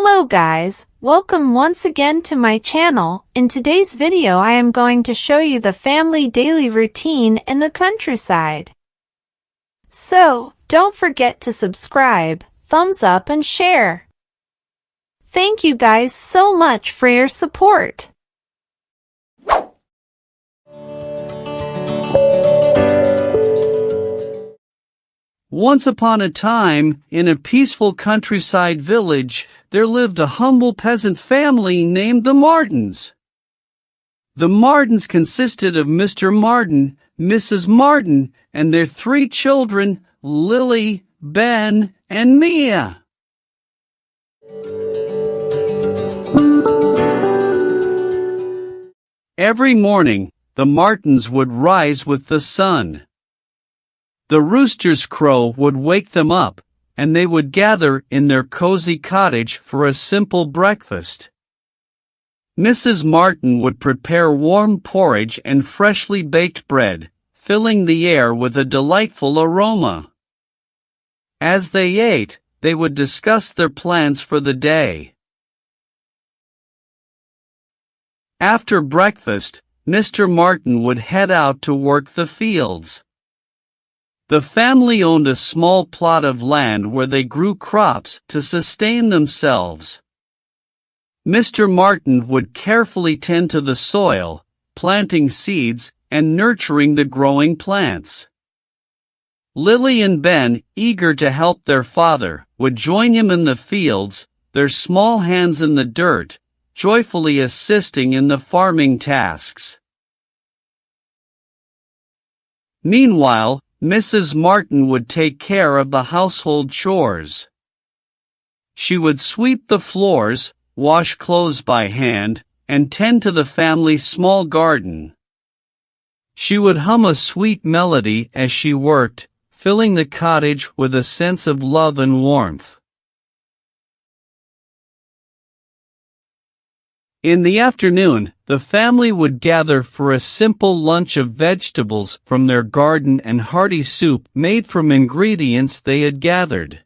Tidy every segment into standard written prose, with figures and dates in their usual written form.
Hello guys, welcome once again to my channel. In today's video I am going to show you the family daily routine in the countryside. So, don't forget to subscribe, thumbs up and share. Thank you guys so much for your support. Once upon a time, in a peaceful countryside village, there lived a humble peasant family named the Martins. The Martins consisted of Mr. Martin, Mrs. Martin, and their 3 children, Lily, Ben, and Mia. Every morning, the Martins would rise with the sun. The rooster's crow would wake them up, and they would gather in their cozy cottage for a simple breakfast. Mrs. Martin would prepare warm porridge and freshly baked bread, filling the air with a delightful aroma. As they ate, they would discuss their plans for the day. After breakfast, Mr. Martin would head out to work the fields. The family owned a small plot of land where they grew crops to sustain themselves. Mr. Martin would carefully tend to the soil, planting seeds and nurturing the growing plants. Lily and Ben, eager to help their father, would join him in the fields, their small hands in the dirt, joyfully assisting in the farming tasks. Meanwhile, Mrs. Martin would take care of the household chores. She would sweep the floors, wash clothes by hand, and tend to the family's small garden. She would hum a sweet melody as she worked, filling the cottage with a sense of love and warmth. In the afternoon, the family would gather for a simple lunch of vegetables from their garden and hearty soup made from ingredients they had gathered.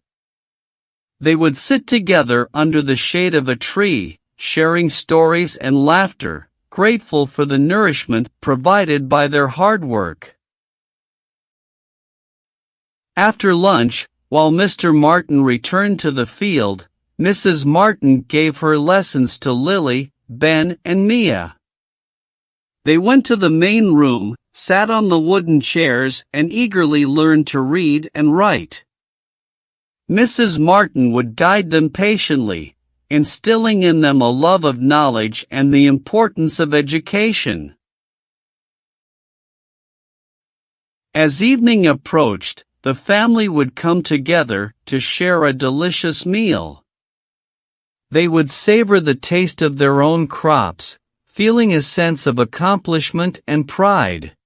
They would sit together under the shade of a tree, sharing stories and laughter, grateful for the nourishment provided by their hard work. After lunch, while Mr. Martin returned to the field, Mrs. Martin gave her lessons to Lily, Ben, and Mia. They went to the main room, sat on the wooden chairs, and eagerly learned to read and write. Mrs. Martin would guide them patiently, instilling in them a love of knowledge and the importance of education. As evening approached, the family would come together to share a delicious meal. They would savor the taste of their own crops, feeling a sense of accomplishment and pride.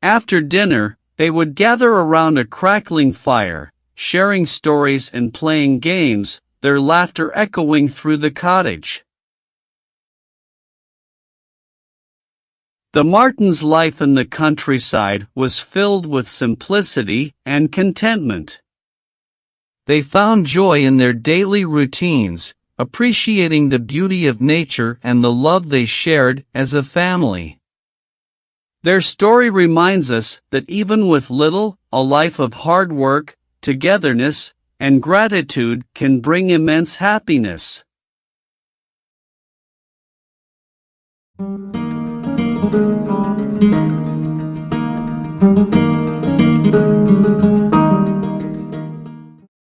After dinner, they would gather around a crackling fire, sharing stories and playing games, their laughter echoing through the cottage. The Martins' life in the countryside was filled with simplicity and contentment. They found joy in their daily routines, appreciating the beauty of nature and the love they shared as a family. Their story reminds us that even with little, a life of hard work, togetherness, and gratitude can bring immense happiness.